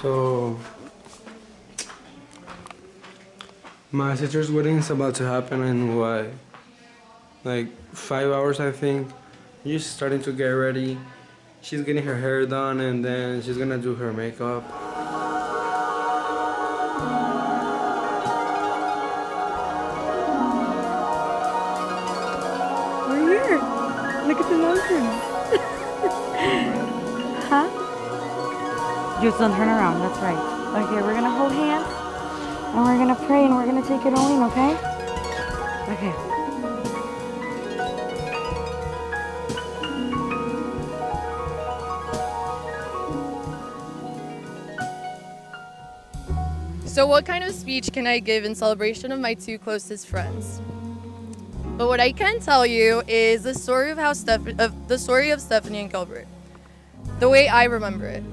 So, my sister's wedding is about to happen in what, like 5 hours, I think. She's starting to get ready. She's getting her hair done, and then she's gonna do her makeup. We're here. Look at the mountains. Huh? Just don't turn around, that's right. Okay, we're gonna hold hands and we're gonna pray and we're gonna take it all in, okay? Okay. So what kind of speech can I give in celebration of my two closest friends? But what I can tell you is the story of Stephanie and Gilbert, the way I remember it.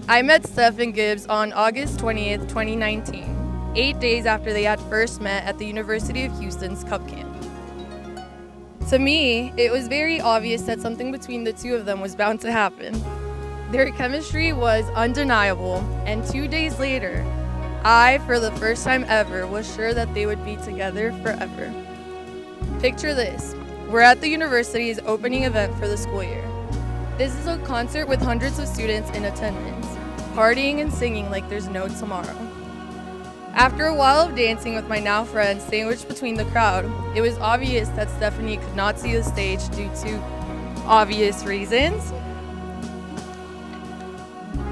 I met Steph and Gibbs on August 20th, 2019, 8 days after they had first met at the University of Houston's Cup Camp. To me, it was very obvious that something between the two of them was bound to happen. Their chemistry was undeniable, and 2 days later, I, for the first time ever, was sure that they would be together forever. Picture this. We're at the university's opening event for the school year. This is a concert with hundreds of students in attendance, partying and singing like there's no tomorrow. After a while of dancing with my now friend sandwiched between the crowd, it was obvious that Stephanie could not see the stage due to obvious reasons.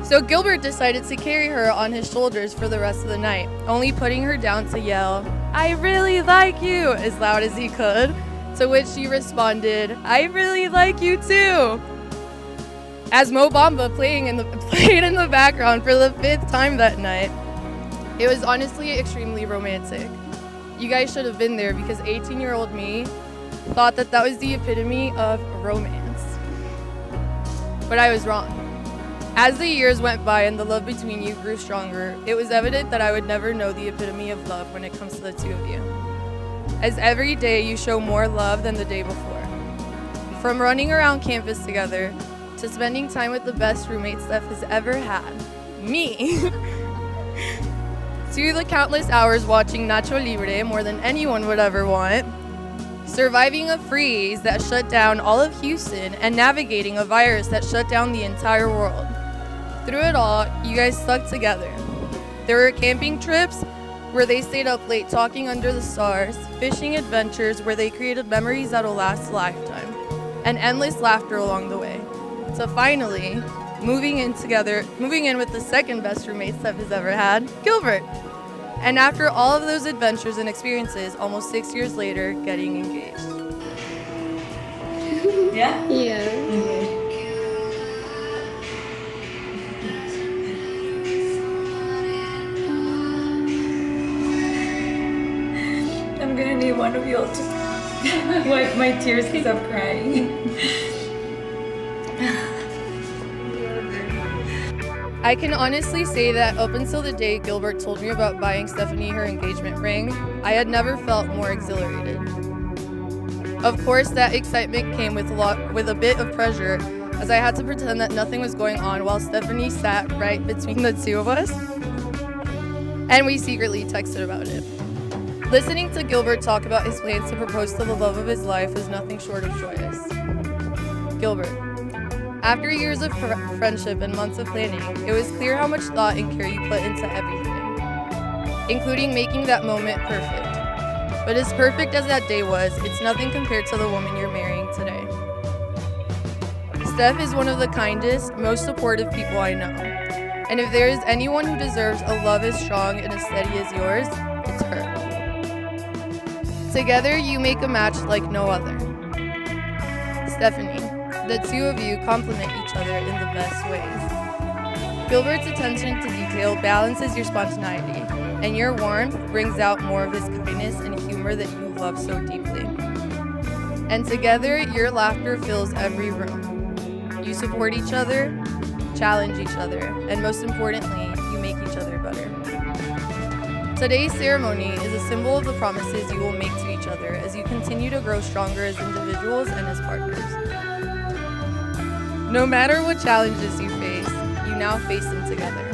So Gilbert decided to carry her on his shoulders for the rest of the night, only putting her down to yell, "I really like you," as loud as he could, to which she responded, "I really like you too," as Mo Bamba played in the background for the 5th time that night. It was honestly extremely romantic. You guys should have been there because 18-year-old me thought that was the epitome of romance. But I was wrong. As the years went by and the love between you grew stronger, it was evident that I would never know the epitome of love when it comes to the two of you. As every day you show more love than the day before. From running around campus together to spending time with the best roommate Steph has ever had, me, to the countless hours watching Nacho Libre more than anyone would ever want, surviving a freeze that shut down all of Houston and navigating a virus that shut down the entire world. Through it all, you guys stuck together. There were camping trips where they stayed up late talking under the stars, fishing adventures where they created memories that'll last a lifetime, and endless laughter along the way. So finally, moving in with the second best roommate Steph has ever had, Gilbert. And after all of those adventures and experiences, almost 6 years later, getting engaged. Yeah? Yeah. Okay. I'm gonna need one of you all to wipe my tears because I'm crying. I can honestly say that up until the day Gilbert told me about buying Stephanie her engagement ring, I had never felt more exhilarated. Of course, that excitement came with a bit of pressure, as I had to pretend that nothing was going on while Stephanie sat right between the two of us, and we secretly texted about it. Listening to Gilbert talk about his plans to propose to the love of his life was nothing short of joyous. Gilbert. After years of friendship and months of planning, it was clear how much thought and care you put into everything, including making that moment perfect. But as perfect as that day was, it's nothing compared to the woman you're marrying today. Steph is one of the kindest, most supportive people I know. And if there is anyone who deserves a love as strong and as steady as yours, it's her. Together, you make a match like no other. Stephanie, the two of you complement each other in the best ways. Gilbert's attention to detail balances your spontaneity, and your warmth brings out more of his kindness and humor that you love so deeply. And together, your laughter fills every room. You support each other, challenge each other, and most importantly, you make each other better. Today's ceremony is a symbol of the promises you will make to each other as you continue to grow stronger as individuals and as partners. No matter what challenges you face, you now face them together.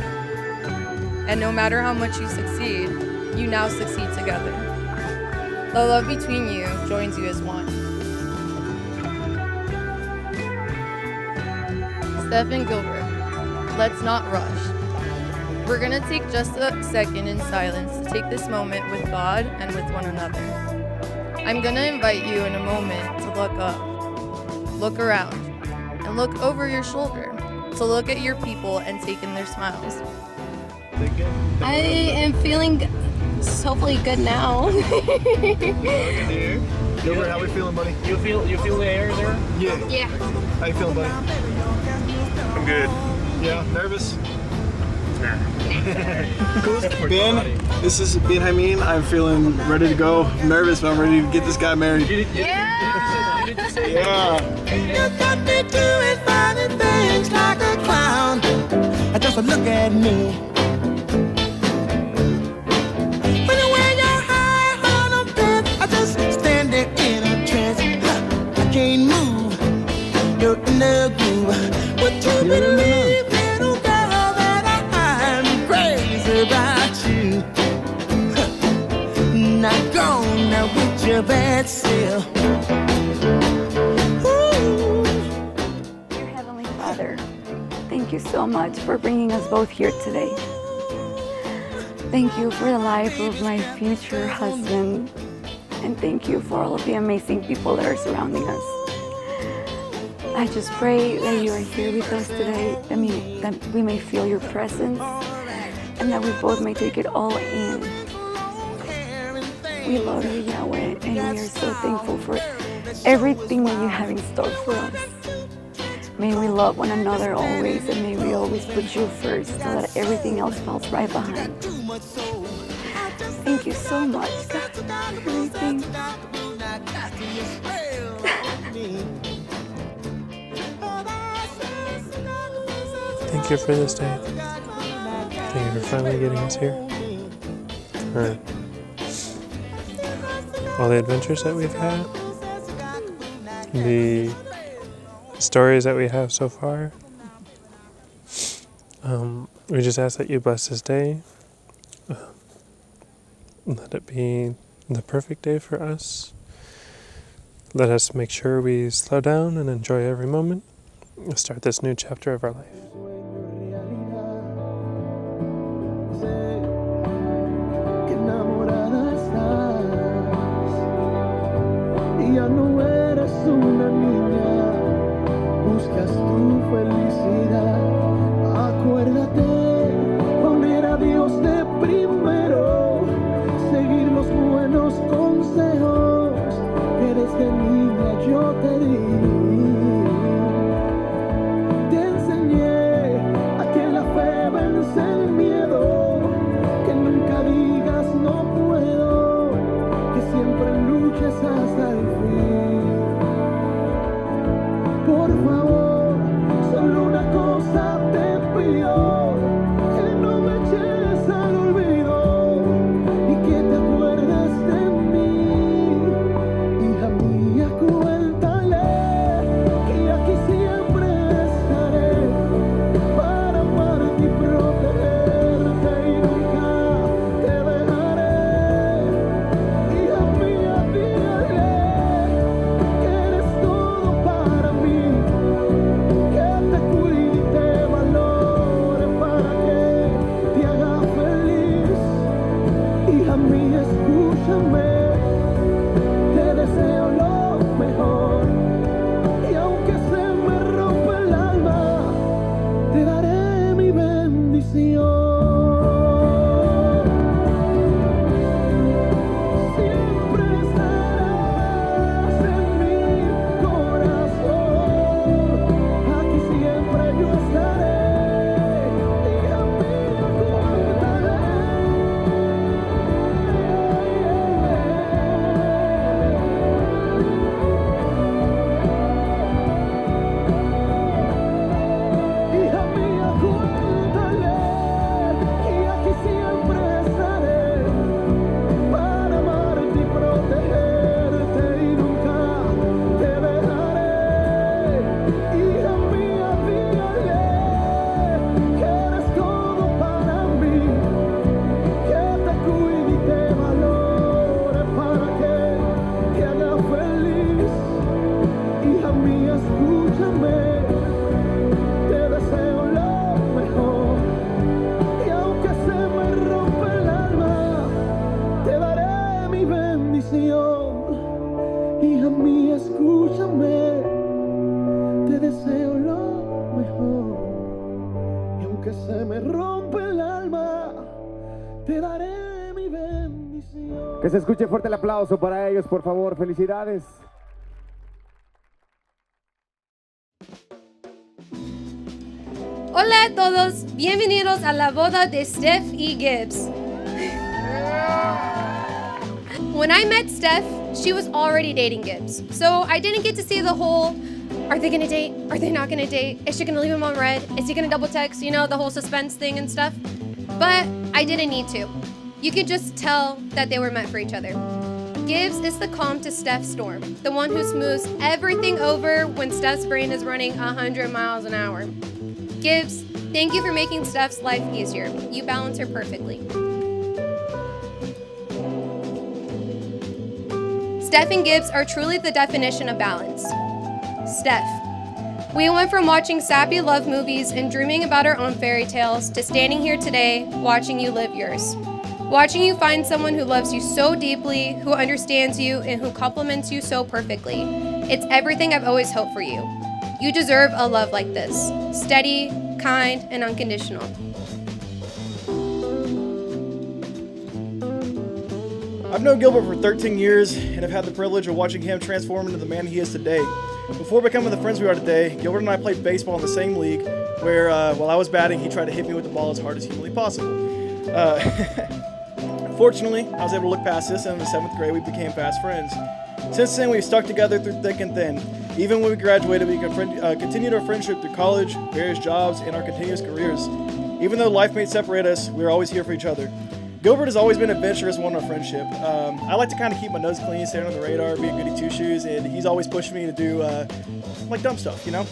And no matter how much you succeed, you now succeed together. The love between you joins you as one. Steph and Gilbert, let's not rush. We're gonna take just a second in silence to take this moment with God and with one another. I'm gonna invite you in a moment to look up, look around, and look over your shoulder, to look at your people and take in their smiles. I am feeling hopefully good now. Gilbert, how we feeling, buddy? You feel the air there? Yeah. How you feeling, buddy? I'm good. Yeah, nervous? Ben, this is Benjamin. I'm feeling ready to go. I'm nervous, but I'm ready to get this guy married. Yeah. Yeah. You got me doing funny things like a clown. Just look at me. When you wear your high on a bed, I just stand there in a trance. I can't move. You're in the groove. Would you believe, little girl, that I'm crazy about you? Not gone now with your bad self. Dear Heavenly Father, thank you so much for bringing us both here today. Thank you for the life of my future husband, and thank you for all of the amazing people that are surrounding us. I just pray that you are here with us today, that we may feel your presence, and that we both may take it all in. We love you, Yahweh, and we are so thankful for everything that you have in store for us. May we love one another always, and may we always put you first so that everything else falls right behind. Thank you so much, God, for everything. Thank you for this day. Thank you for finally getting us here. For all the adventures that we've had. The stories that we have so far. We just ask that you bless this day. Let it be the perfect day for us. Let us make sure we slow down and enjoy every moment. Start this new chapter of our life. Qué enamorada estás. Y ya no eres una niña. Buscas tu felicidad. Acuérdate poner a Dios de primero. Seguir los buenos consejos que desde niña yo te di. Te enseñé a que la fe vence el miedo, que nunca digas no puedo, que siempre luches hasta el fin. Por favor, solo una cosa te pido, que no me eches al olvido. aunque se me rompe el alma, te daré mi bendición. Que se escuche fuerte el aplauso para ellos, por favor. Felicidades. Hola a todos, bienvenidos a la boda de Steph y Gibbs. When I met Steph, she was already dating Gibbs, so I didn't get to see the whole, are they gonna date? Are they not gonna date? Is she gonna leave him on red? Is he gonna double text? You know, the whole suspense thing and stuff. But I didn't need to. You could just tell that they were meant for each other. Gibbs is the calm to Steph's storm, the one who smooths everything over when Steph's brain is running 100 miles an hour. Gibbs, thank you for making Steph's life easier. You balance her perfectly. Steph and Gibbs are truly the definition of balance. Steph. We went from watching sappy love movies and dreaming about our own fairy tales to standing here today watching you live yours. Watching you find someone who loves you so deeply, who understands you, and who compliments you so perfectly. It's everything I've always hoped for you. You deserve a love like this. Steady, kind, and unconditional. I've known Gilbert for 13 years and have had the privilege of watching him transform into the man he is today. Before becoming the friends we are today, Gilbert and I played baseball in the same league where while I was batting, he tried to hit me with the ball as hard as humanly possible. Fortunately, I was able to look past this, and in the 7th grade, we became fast friends. Since then, we've stuck together through thick and thin. Even when we graduated, we continued our friendship through college, various jobs, and our continuous careers. Even though life may separate us, we are always here for each other. Gilbert has always been adventurous one in our friendship. I like to kind of keep my nose clean, stay on the radar, be a goody two-shoes, and he's always pushing me to do like dumb stuff, you know?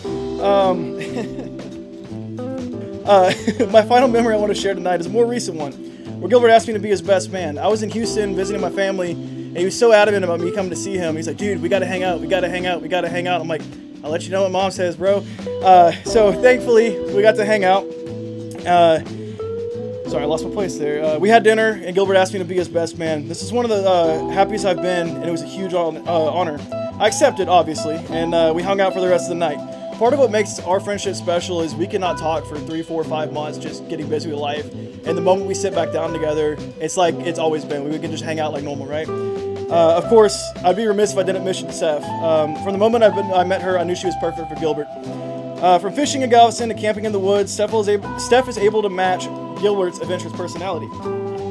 My final memory I want to share tonight is a more recent one, where Gilbert asked me to be his best man. I was in Houston visiting my family, and he was so adamant about me coming to see him. He's like, dude, we gotta hang out, we gotta hang out, we gotta hang out. I'm like, I'll let you know what mom says, bro. So thankfully, we got to hang out. Sorry, I lost my place there. We had dinner, and Gilbert asked me to be his best man. This is one of the happiest I've been, and it was a huge honor. I accepted, obviously, and we hung out for the rest of the night. Part of what makes our friendship special is we cannot talk for 3, 4, 5 months just getting busy with life. And the moment we sit back down together, it's like it's always been. We can just hang out like normal, right? Of course, I'd be remiss if I didn't mention Steph. From the moment I met her, I knew she was perfect for Gilbert. From fishing in Galveston to camping in the woods, Steph is able to match Gilbert's adventurous personality.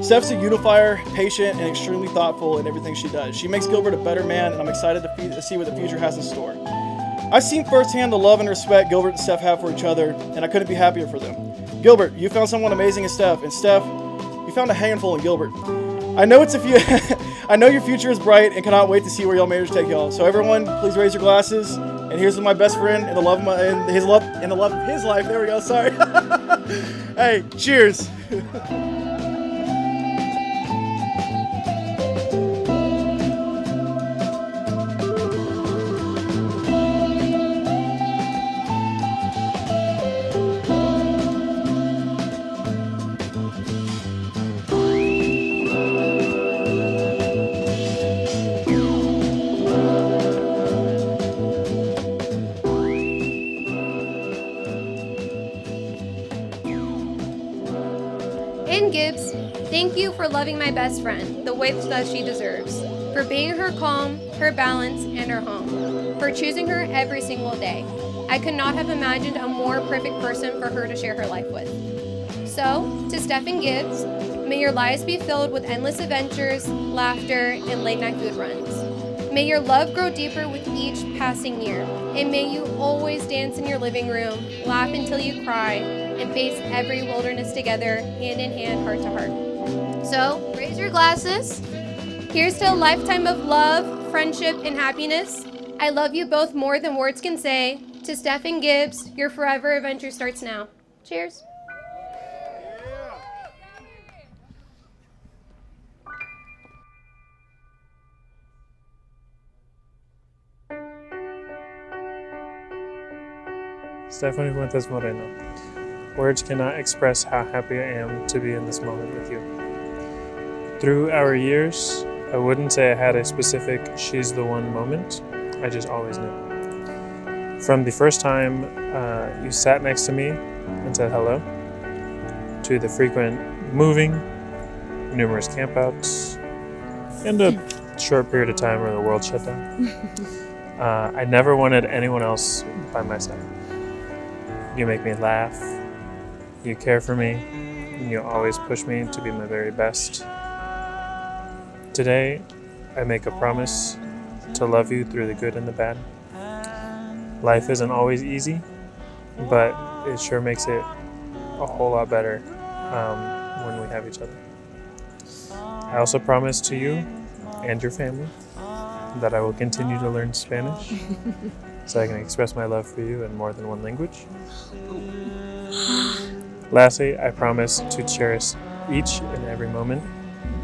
Steph's a unifier, patient, and extremely thoughtful in everything she does. She makes Gilbert a better man, and I'm excited to see what the future has in store. I've seen firsthand the love and respect Gilbert and Steph have for each other, and I couldn't be happier for them. Gilbert, you found someone amazing in Steph, and Steph, you found a handful in Gilbert. I know I know your future is bright, and cannot wait to see where y'all marriage take y'all. So everyone, please raise your glasses. And here's to my best friend and the love of his life. There we go. Sorry. Hey, cheers. And Gibbs, thank you for loving my best friend the way that she deserves, for being her calm, her balance, and her home, for choosing her every single day. I could not have imagined a more perfect person for her to share her life with. So, to Steph and Gibbs, may your lives be filled with endless adventures, laughter, and late-night food runs. May your love grow deeper with each passing year, and may you always dance in your living room, laugh until you cry, and face every wilderness together, hand in hand, heart to heart. So, raise your glasses. Here's to a lifetime of love, friendship, and happiness. I love you both more than words can say. To Steph and Gibbs, your forever adventure starts now. Cheers. Stephanie Fuentes Moreno. Words cannot express how happy I am to be in this moment with you. Through our years, I wouldn't say I had a specific she's the one moment. I just always knew. From the first time you sat next to me and said hello, to the frequent moving, numerous campouts, and a short period of time where the world shut down. I never wanted anyone else by my side. You make me laugh, you care for me, and you always push me to be my very best. Today, I make a promise to love you through the good and the bad. Life isn't always easy, but it sure makes it a whole lot better when we have each other. I also promise to you and your family that I will continue to learn Spanish so I can express my love for you in more than one language. Lastly, I promise to cherish each and every moment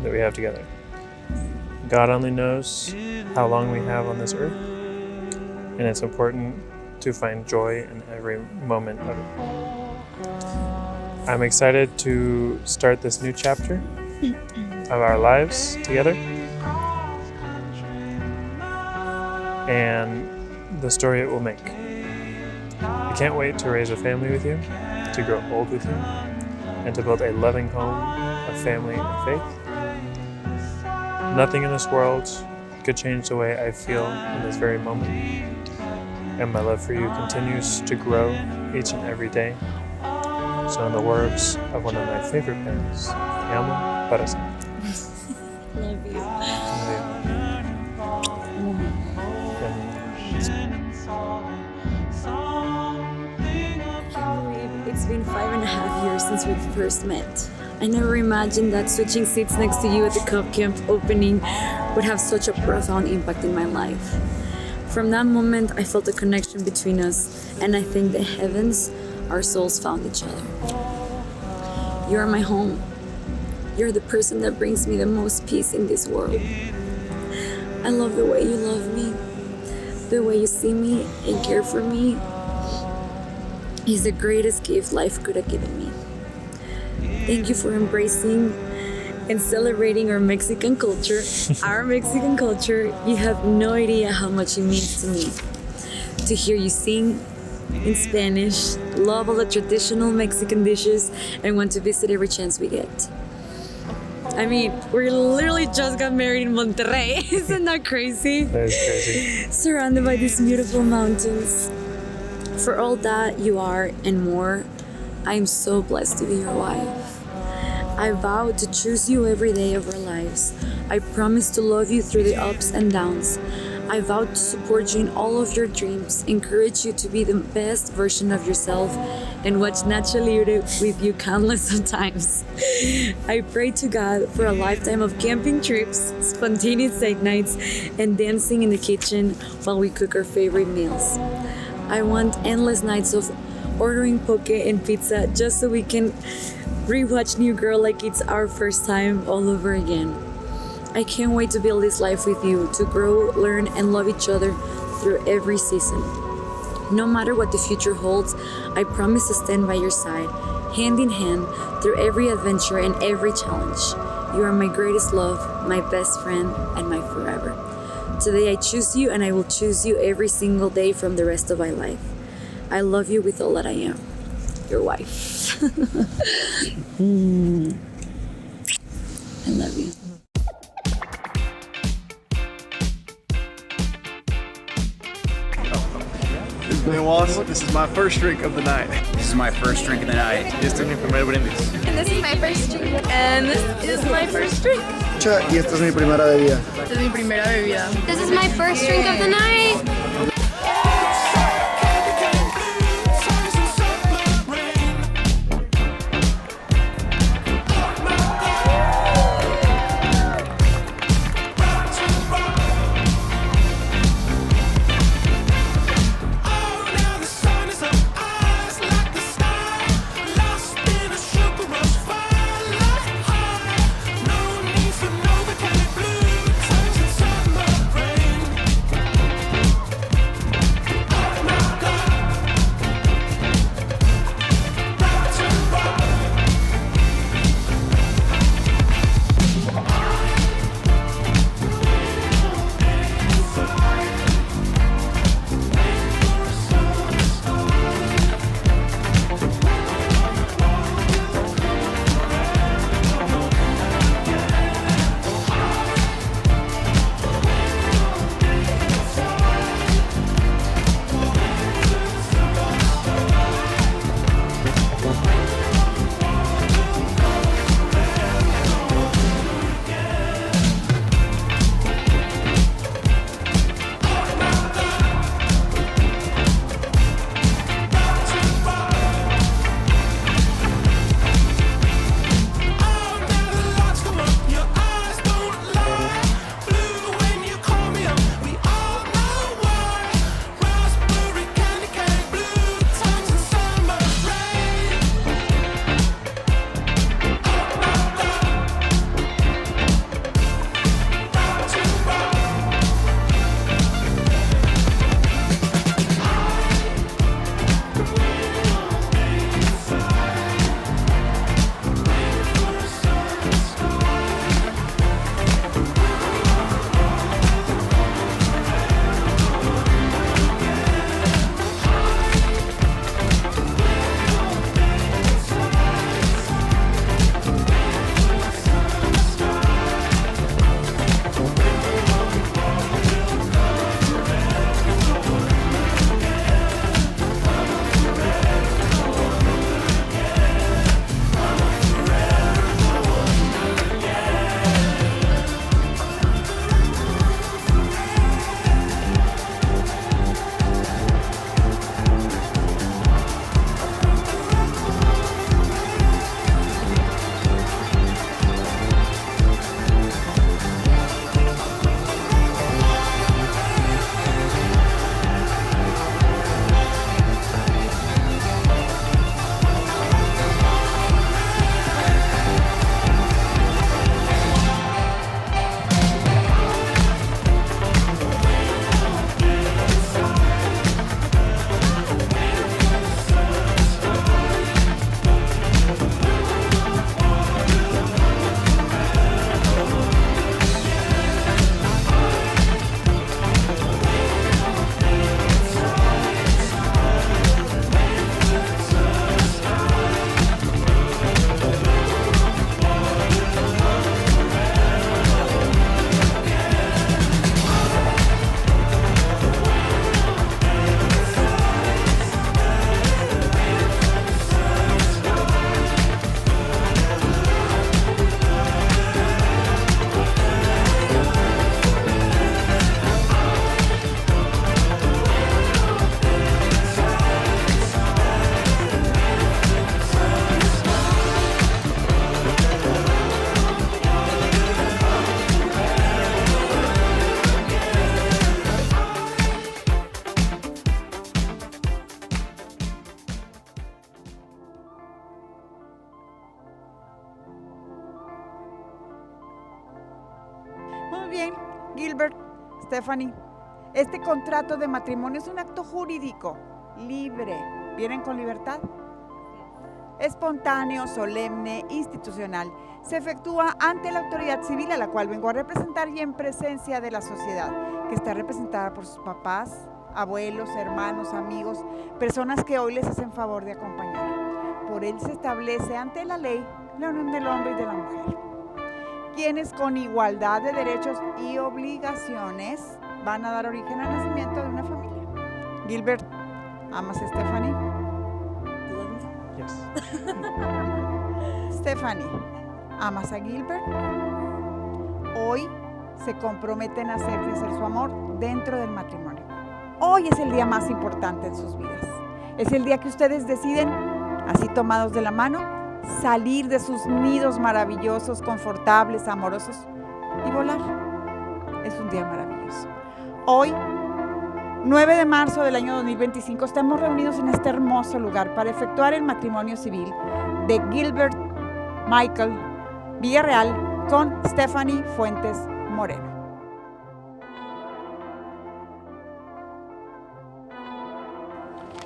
that we have together. God only knows how long we have on this earth, and it's important to find joy in every moment of it. I'm excited to start this new chapter of our lives together, and the story it will make. I can't wait to raise a family with you, to grow old with you, and to build a loving home of family and faith. Nothing in this world could change the way I feel in this very moment, and my love for you continues to grow each and every day. So in the words of one of my favorite bands, te amo para siempre. Love you. It's been 5.5 years since we first met. I never imagined that switching seats next to you at the Cub Camp opening would have such a profound impact in my life. From that moment, I felt a connection between us, and I thank the heavens our souls found each other. You are my home. You're the person that brings me the most peace in this world. I love the way you love me, the way you see me and care for me is the greatest gift life could have given me. Thank you for embracing and celebrating our Mexican culture. You have no idea how much it means to me to hear you sing in Spanish, love all the traditional Mexican dishes, and want to visit every chance we get. I mean, we literally just got married in Monterrey. Isn't that crazy? That is crazy. Surrounded by these beautiful mountains. For all that you are and more, I am so blessed to be your wife. I vow to choose you every day of our lives. I promise to love you through the ups and downs. I vow to support you in all of your dreams, encourage you to be the best version of yourself, and watch naturally with you countless of times. I pray to God for a lifetime of camping trips, spontaneous date nights, and dancing in the kitchen while we cook our favorite meals. I want endless nights of ordering poke and pizza just so we can rewatch New Girl like it's our first time all over again. I can't wait to build this life with you, to grow, learn, and love each other through every season. No matter what the future holds, I promise to stand by your side, hand in hand, through every adventure and every challenge. You are my greatest love, my best friend, and my forever. Today I choose you, and I will choose you every single day from the rest of my life. I love you with all that I am. Your wife. I love you. This is my first drink of the night. This is my first drink of the night. Este es mi primer brindis. And this is my first drink. And this is my first drink. Y esta es mi primera bebida. Esta es mi primera bebida. This is my first drink of the night. bien, Gilbert, Stephanie. Este contrato de matrimonio es un acto jurídico, libre. ¿Vienen con libertad? Espontáneo, solemne, institucional. Se efectúa ante la autoridad civil a la cual vengo a representar y en presencia de la sociedad, que está representada por sus papás, abuelos, hermanos, amigos, personas que hoy les hacen favor de acompañar. Por él se establece ante la ley la unión del hombre y de la mujer, quienes con igualdad de derechos y obligaciones van a dar origen al nacimiento de una familia. Gilbert, ¿amas a Stephanie? Yes. Stephanie, ¿amas a Gilbert? Hoy se comprometen a hacer crecer su amor dentro del matrimonio. Hoy es el día más importante en sus vidas. Es el día que ustedes deciden, así tomados de la mano, salir de sus nidos maravillosos, confortables, amorosos y volar. Es un día maravilloso. Hoy, 9 de marzo del año 2025, estamos reunidos en este hermoso lugar para efectuar el matrimonio civil de Gilbert Michael Villarreal con Stephanie Fuentes Moreno.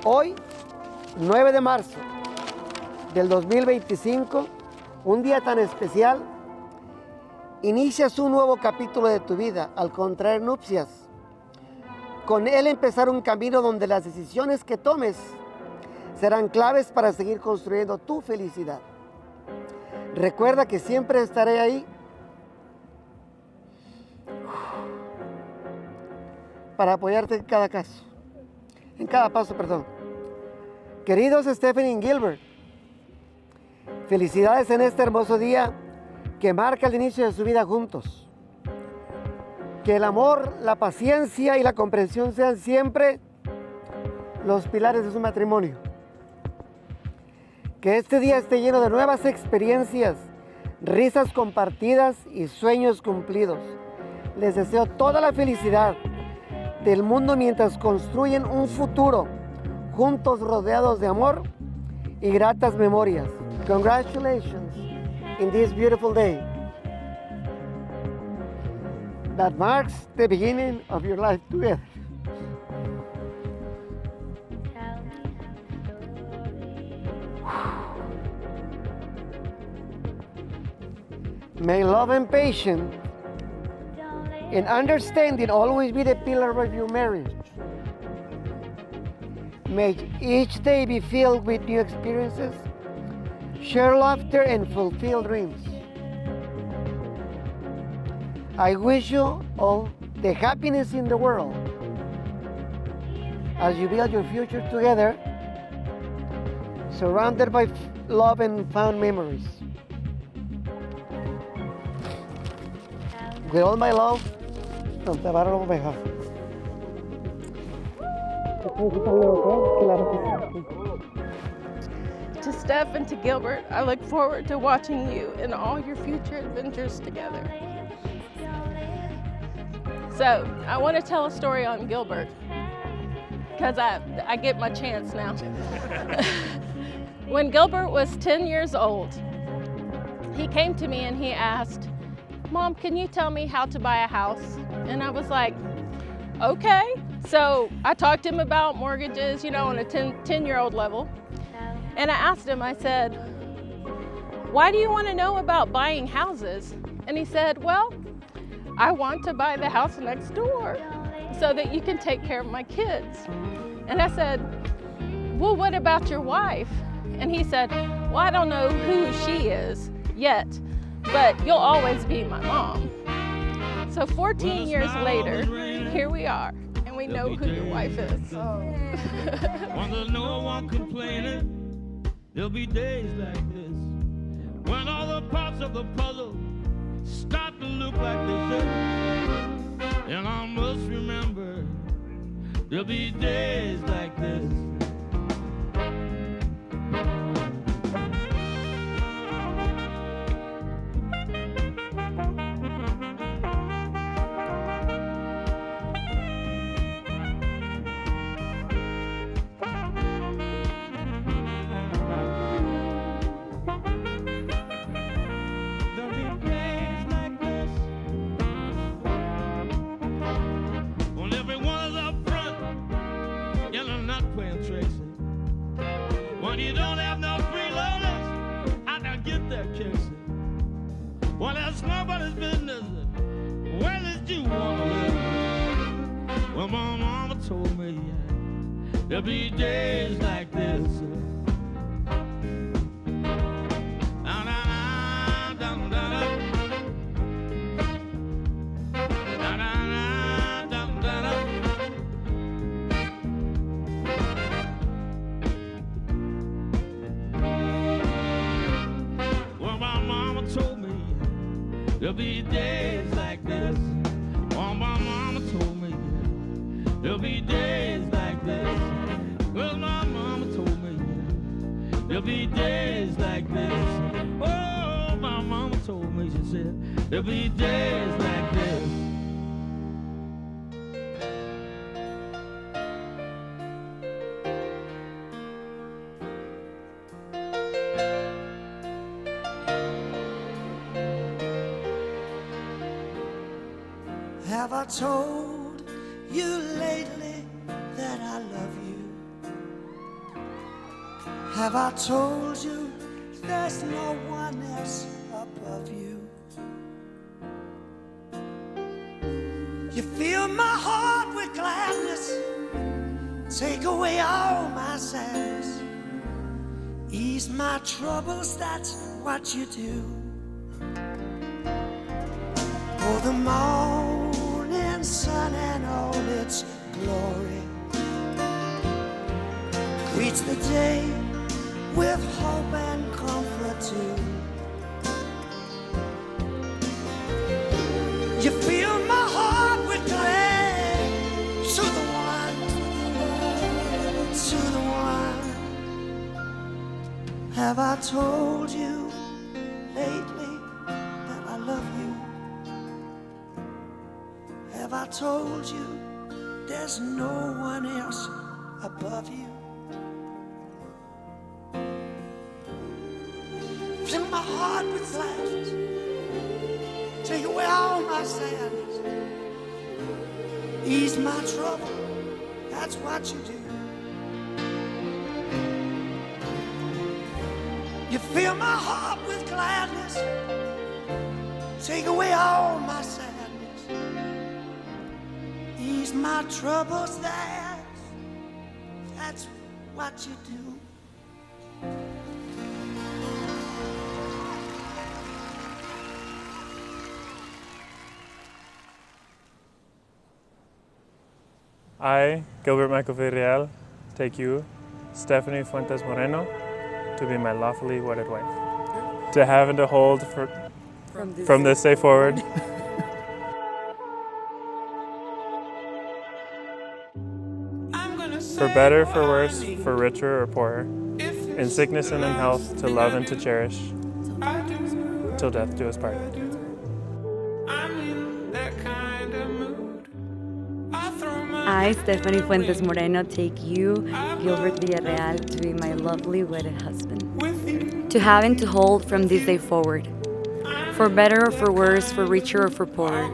Hoy, 9 de marzo del 2025, un día tan especial, inicias un nuevo capítulo de tu vida al contraer nupcias. Con él empezar un camino donde las decisiones que tomes serán claves para seguir construyendo tu felicidad. Recuerda que siempre estaré ahí para apoyarte en cada paso. Queridos Stephanie y Gilbert, felicidades en este hermoso día que marca el inicio de su vida juntos. Que el amor, la paciencia y la comprensión sean siempre los pilares de su matrimonio. Que este día esté lleno de nuevas experiencias, risas compartidas y sueños cumplidos. Les deseo toda la felicidad del mundo mientras construyen un futuro juntos rodeados de amor y gratas memorias. Congratulations in this beautiful day that marks the beginning of your life together. May love and patience and understanding always be the pillar of your marriage. May each day be filled with new experiences, share laughter, and fulfill dreams. I wish you all the happiness in the world as you build your future together, surrounded by love and fond memories. With all my love, from Tabarro Oveja. To Steph and to Gilbert, I look forward to watching you in all your future adventures together. So, I want to tell a story on Gilbert, because I get my chance now. When Gilbert was 10 years old, he came to me and he asked, "Mom, can you tell me how to buy a house?" And I was like, okay. So I talked to him about mortgages, on a 10-year-old level. And I asked him, I said, "Why do you want to know about buying houses?" And he said, "Well, I want to buy the house next door so that you can take care of my kids." And I said, "Well, what about your wife?" And he said, "Well, I don't know who she is yet, but you'll always be my mom." So 14 years later, here we are, and we know who your wife is. When there's no one complaining, there'll be days like this, when all the parts of the puzzle start to look like they should. And I must remember, there'll be days like this. There'll be days like this. Well, my mama told me there'll be days like this. Oh, my mama told me there'll be days like this. Well, my mama told me there'll be days like this. Oh, my mama told me, she said, there'll be days like this. Have I told you lately that I love you? Have I told you there's no one else above you? You fill my heart with gladness, take away all my sadness, ease my troubles, that's what you do. Oh, the morning sun and all its glory greets the day with hope and comfort too. You fill my heart with glad to the one. Have I told you lately that I love you? Have I told you there's no one else above you? Fill my heart with gladness, take away all my sadness, ease my trouble, that's what you do. You fill my heart with gladness, take away all my sadness, ease my troubles, that's what you do. I, Gilbert Michael Villarreal, take you, Stephanie Fuentes Moreno, to be my lawfully wedded wife. To have and to hold from this day forward. For better, for worse, for richer or poorer, in sickness and in health, to love and to cherish, till death do us part. I, Stephanie Fuentes Moreno, take you, Gilbert Villarreal, to be my lovely wedded husband. To have and to hold from this day forward. For better or for worse, for richer or for poorer.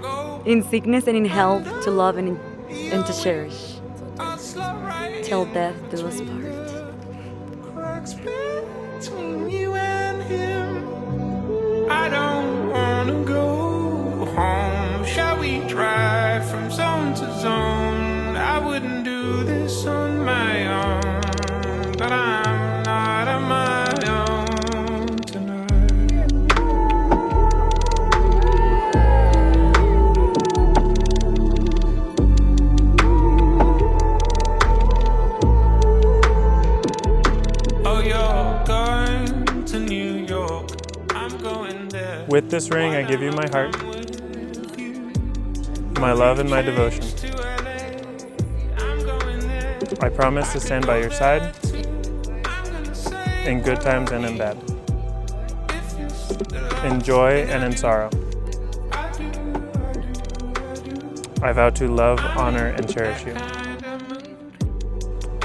In sickness and in health, to love and to cherish. Till death do us part. Cracks between you and him. I don't wanna go home. Shall we drive from zone to zone? I wouldn't do this on my own, but I'm not on my own tonight. Oh, you're going to New York, I'm going there. With this ring I give you my heart, my love and my devotion. I promise to stand by your side, in good times and in bad, in joy and in sorrow. I vow to love, honor, and cherish you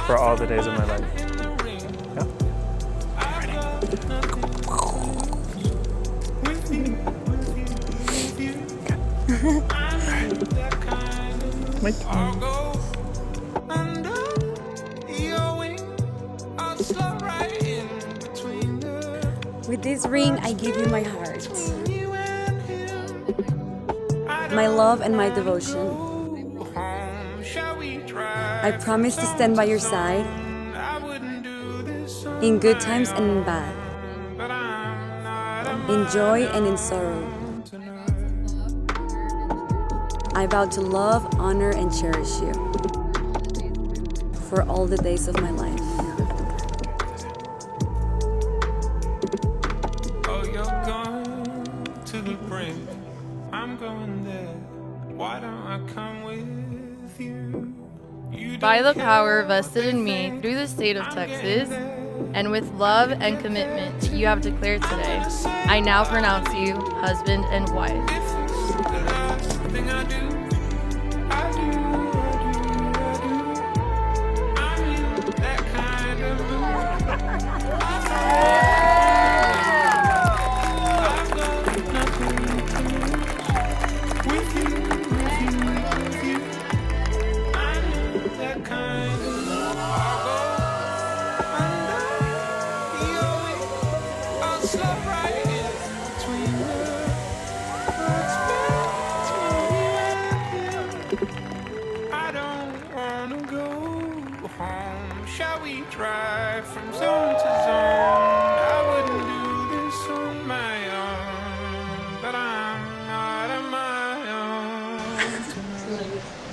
for all the days of my life. Yeah? Mike. With this ring, I give you my heart, my love and my devotion. I promise to stand by your side in good times and in bad, in joy and in sorrow. I vow to love, honor, and cherish you for all the days of my life. Oh, you're going to the brink. I'm going there. Why don't I come with you? By the power vested in me through the state of Texas, and with love and commitment that you have declared today, I now pronounce you husband and wife. Shall we drive from zone to zone? I wouldn't do this on my own, but I'm not on my own tonight.